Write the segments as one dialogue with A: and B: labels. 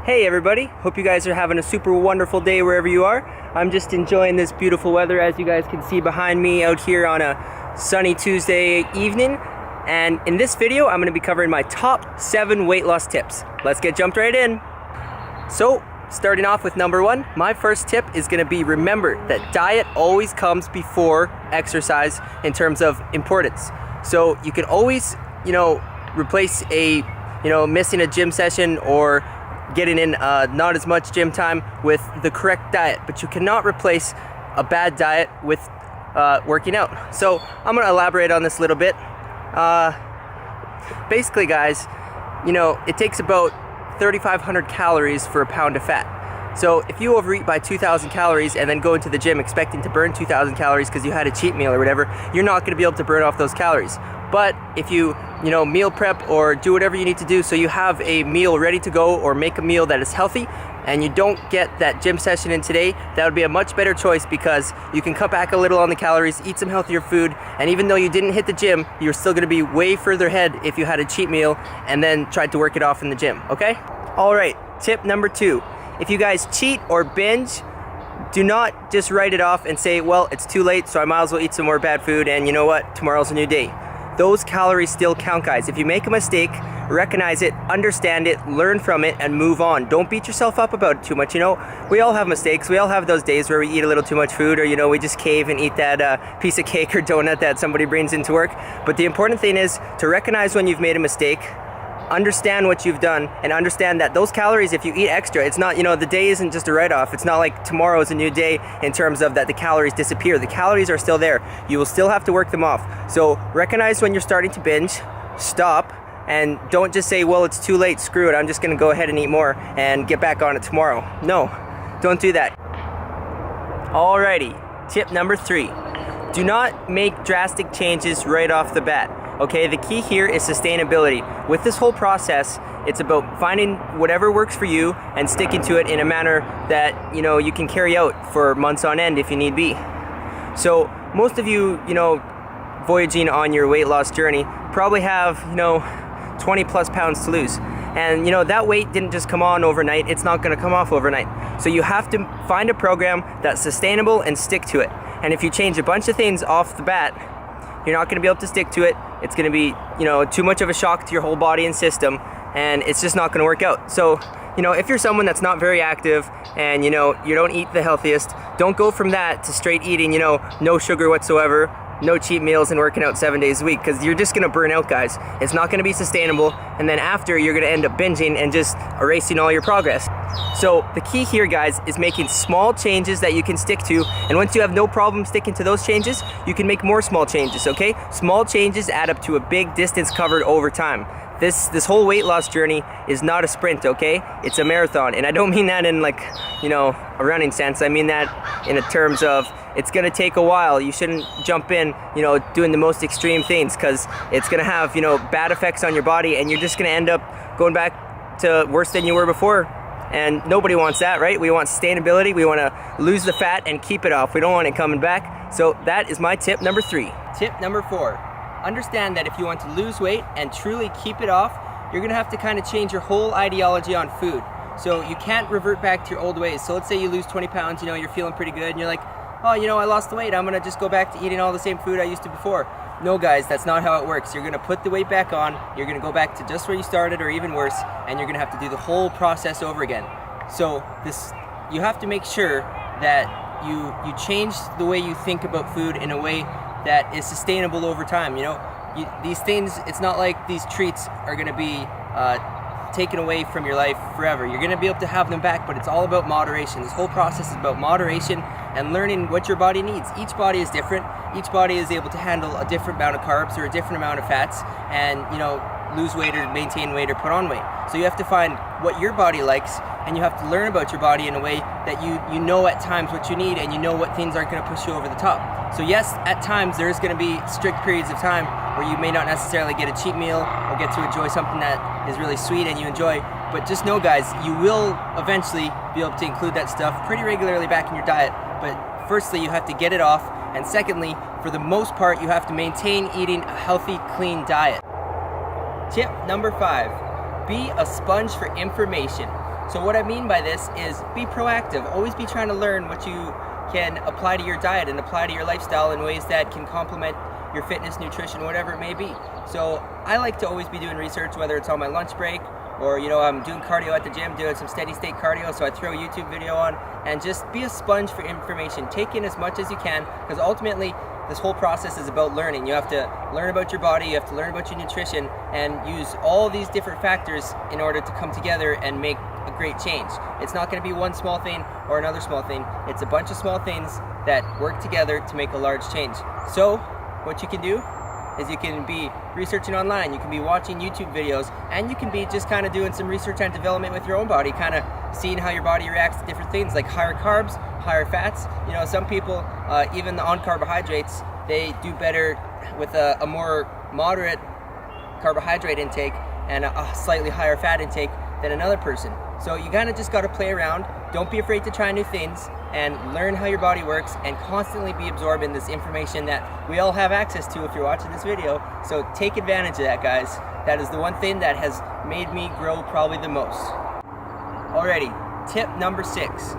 A: Hey everybody, hope you guys are having a super wonderful day wherever you are. I'm just enjoying this beautiful weather, as you guys can see behind me out here on a sunny Tuesday evening. And in this video, I'm going to be covering my top 7 weight loss tips. Let's get jumped right in. So, starting off with number 1, my first tip is going to be remember that diet always comes before exercise in terms of importance. So you can always, replace missing a gym session or getting in not as much gym time with the correct diet, but you cannot replace a bad diet with working out. So I'm going to elaborate on this a little bit. Basically, guys, it takes about 3,500 calories for a pound of fat. So if you overeat by 2,000 calories and then go into the gym expecting to burn 2,000 calories because you had a cheat meal or whatever, you're not going to be able to burn off those calories. But if you, meal prep or do whatever you need to do so you have a meal ready to go or make a meal that is healthy and you don't get that gym session in today, that would be a much better choice because you can cut back a little on the calories, eat some healthier food, and even though you didn't hit the gym, you're still going to be way further ahead if you had a cheat meal and then tried to work it off in the gym, okay? All right, tip number 2. If you guys cheat or binge, do not just write it off and say, well, it's too late, so I might as well eat some more bad food, and you know what? Tomorrow's a new day. Those calories still count, guys. If you make a mistake, recognize it, understand it, learn from it, and move on. Don't beat yourself up about it too much. We all have mistakes. We all have those days where we eat a little too much food, or, we just cave and eat that piece of cake or donut that somebody brings into work. But the important thing is to recognize when you've made a mistake, understand what you've done, and understand that those calories, if you eat extra, it's not, the day isn't just a write-off. It's not like tomorrow is a new day in terms of that the calories disappear. The calories are still there. You will still have to work them off. So recognize when you're starting to binge, stop, and don't just say, well, it's too late, screw it, I'm just gonna go ahead and eat more and get back on it tomorrow. No, don't do that. Alrighty, tip number 3. Do not make drastic changes right off the bat. Okay, the key here is sustainability. With this whole process, it's about finding whatever works for you and sticking to it in a manner that, you can carry out for months on end if you need be. So most of you, voyaging on your weight loss journey probably have, 20 plus pounds to lose. And that weight didn't just come on overnight, it's not gonna come off overnight. So you have to find a program that's sustainable and stick to it. And if you change a bunch of things off the bat, you're not gonna be able to stick to it. It's gonna be, too much of a shock to your whole body and system, and it's just not gonna work out. So, if you're someone that's not very active and, you don't eat the healthiest, don't go from that to straight eating, no sugar whatsoever, no cheat meals, and working out 7 days a week, because you're just gonna burn out, guys. It's not gonna be sustainable, and then after, you're gonna end up binging and just erasing all your progress. So the key here, guys, is making small changes that you can stick to, and once you have no problem sticking to those changes, you can make more small changes, okay? Small changes add up to a big distance covered over time. This whole weight loss journey is not a sprint, okay? It's a marathon, and I don't mean that in like, a running sense. I mean that in terms of it's gonna take a while. You shouldn't jump in, doing the most extreme things, because it's gonna have, bad effects on your body, and you're just gonna end up going back to worse than you were before. And nobody wants that, right? We want sustainability. We want to lose the fat and keep it off. We don't want it coming back. So that is my tip number 3. Tip number 4. Understand that if you want to lose weight and truly keep it off, you're going to have to kind of change your whole ideology on food. So you can't revert back to your old ways. So let's say you lose 20 pounds, you're feeling pretty good, and you're like, oh, I lost the weight. I'm going to just go back to eating all the same food I used to before. No, guys, that's not how it works. You're going to put the weight back on, you're going to go back to just where you started or even worse, and you're going to have to do the whole process over again. So you have to make sure that you change the way you think about food in a way that is sustainable over time. These things, it's not like these treats are going to be taken away from your life forever. You're going to be able to have them back, but it's all about moderation. This whole process is about moderation and learning what your body needs. Each body is different. Each body is able to handle a different amount of carbs or a different amount of fats, and lose weight or maintain weight or put on weight. So you have to find what your body likes, and you have to learn about your body in a way that you know at times what you need, and you know what things aren't going to push you over the top. So yes, at times there's going to be strict periods of time where you may not necessarily get a cheat meal or get to enjoy something that is really sweet and you enjoy, but just know, guys, you will eventually be able to include that stuff pretty regularly back in your diet. But firstly, you have to get it off, and secondly, for the most part, you have to maintain eating a healthy, clean diet. Tip number 5, be a sponge for information. So what I mean by this is be proactive. Always be trying to learn what you can apply to your diet and apply to your lifestyle in ways that can complement your fitness, nutrition, whatever it may be. So I like to always be doing research, whether it's on my lunch break or, you know, I'm doing cardio at the gym, doing some steady state cardio, so I throw a YouTube video on, and just be a sponge for information. Take in as much as you can, because ultimately this whole process is about learning. You have to learn about your body, you have to learn about your nutrition, and use all these different factors in order to come together and make a great change. It's not going to be one small thing or another small thing. It's a bunch of small things that work together to make a large change. So what you can do is you can be researching online, you can be watching YouTube videos, and you can be just kind of doing some research and development with your own body, kind of seeing how your body reacts to different things like higher carbs, higher fats. You know, some people, even on carbohydrates, they do better with a more moderate carbohydrate intake and a slightly higher fat intake than another person. So you kind of just got to play around. Don't be afraid to try new things and learn how your body works, and constantly be absorbing this information that we all have access to if you're watching this video. So take advantage of that, guys. That is the one thing that has made me grow probably the most. Alrighty, tip number 6.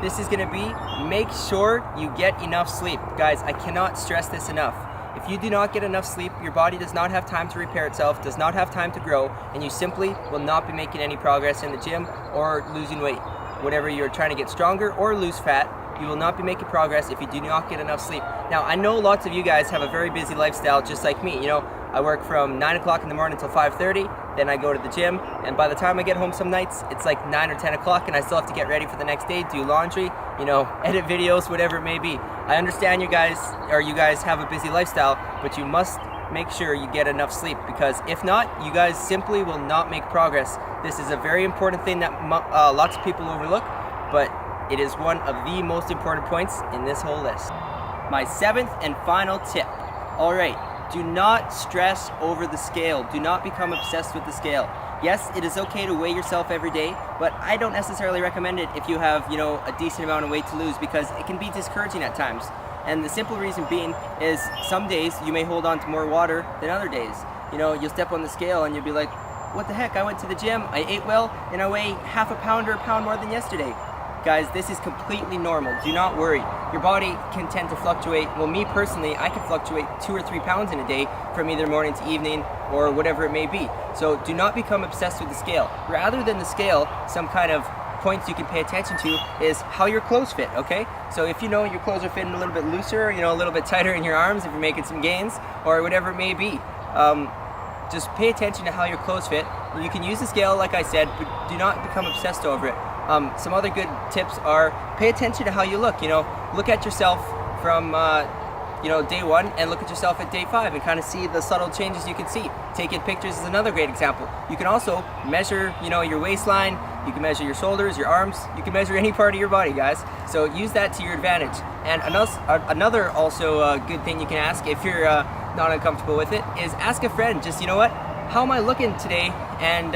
A: This is going to be, make sure you get enough sleep. Guys, I cannot stress this enough. If you do not get enough sleep, your body does not have time to repair itself, does not have time to grow, and you simply will not be making any progress in the gym or losing weight. Whenever you're trying to get stronger or lose fat, you will not be making progress if you do not get enough sleep. Now, I know lots of you guys have a very busy lifestyle just like me. You know, I work from 9 o'clock in the morning until 5:30, then I go to the gym, and by the time I get home some nights, it's like 9 or 10 o'clock, and I still have to get ready for the next day, do laundry, you know, edit videos, whatever it may be. I understand you guys have a busy lifestyle, but you must make sure you get enough sleep, because if not, you guys simply will not make progress. This is a very important thing that lots of people overlook, but it is one of the most important points in this whole list. My 7th and final tip. All right, do not stress over the scale. Do not become obsessed with the scale. Yes, it is okay to weigh yourself every day, but I don't necessarily recommend it if you have, you know, a decent amount of weight to lose, because it can be discouraging at times. And the simple reason being is some days you may hold on to more water than other days. You know, you'll step on the scale and you'll be like, what the heck, I went to the gym, I ate well, and I weigh half a pound or a pound more than yesterday. Guys, this is completely normal. Do not worry. Your body can tend to fluctuate. Well, me personally, I can fluctuate 2 or 3 pounds in a day from either morning to evening or whatever it may be. So do not become obsessed with the scale. Rather than the scale, some kind of points you can pay attention to is how your clothes fit, okay? So if you know your clothes are fitting a little bit looser, you know, a little bit tighter in your arms if you're making some gains, or whatever it may be, just pay attention to how your clothes fit. You can use the scale, like I said, but do not become obsessed over it. Some other good tips are pay attention to how you look. You know, look at yourself from you know, day 1 and look at yourself at day 5 and kind of see the subtle changes you can see. Taking pictures is another great example. You can also measure, you know, your waistline. You can measure your shoulders, your arms. You can measure any part of your body, guys. So use that to your advantage. And another also good thing you can ask if you're not uncomfortable with it is ask a friend. Just, you know what? How am I looking today? And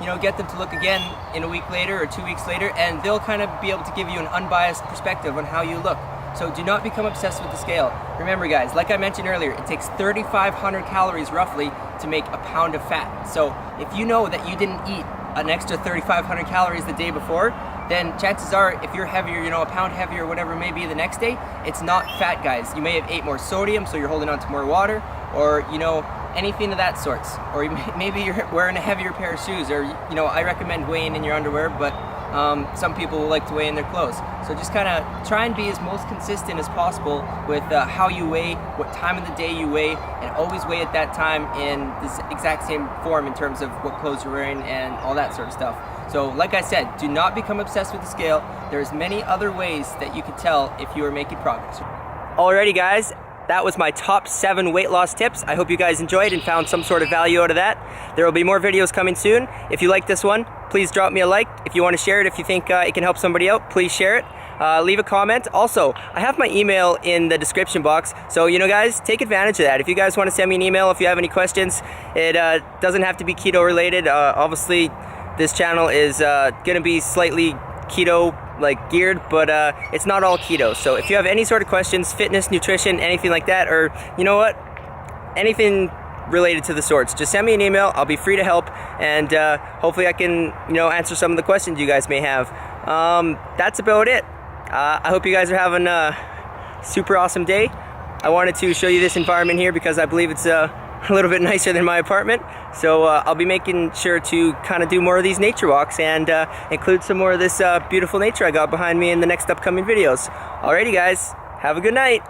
A: you know, get them to look again in a week later or 2 weeks later, and they'll kind of be able to give you an unbiased perspective on how you look. So do not become obsessed with the scale. Remember, guys, like I mentioned earlier, it takes 3,500 calories roughly to make a pound of fat. So if you know that you didn't eat an extra 3,500 calories the day before, then chances are if you're heavier, you know, a pound heavier or whatever it may be the next day, it's not fat, guys. You may have ate more sodium, so you're holding on to more water, or, you know, anything of that sorts. Or maybe you're wearing a heavier pair of shoes, or, you know, I recommend weighing in your underwear, but some people will like to weigh in their clothes. So just kind of try and be as most consistent as possible with how you weigh, what time of the day you weigh, and always weigh at that time in this exact same form in terms of what clothes you're wearing and all that sort of stuff. So like I said, do not become obsessed with the scale. There's many other ways that you can tell if you are making progress. Alrighty, guys. That was my top 7 weight loss tips. I hope you guys enjoyed and found some sort of value out of that. There will be more videos coming soon. If you like this one, please drop me a like. If you want to share it, if you think it can help somebody out, please share it. Leave a comment. Also, I have my email in the description box. So, you know, guys, take advantage of that. If you guys want to send me an email, if you have any questions, it doesn't have to be keto related. Obviously, this channel is going to be slightly keto geared, but it's not all keto. So if you have any sort of questions, fitness, nutrition, anything like that, or you know what, anything related to the sorts, just send me an email. I'll be free to help, and hopefully I can, you know, answer some of the questions you guys may have. That's about it. I hope you guys are having a super awesome day. I wanted to show you this environment here because I believe it's a little bit nicer than my apartment. So I'll be making sure to kind of do more of these nature walks and include some more of this beautiful nature I got behind me in the next upcoming videos. Alrighty guys, have a good night.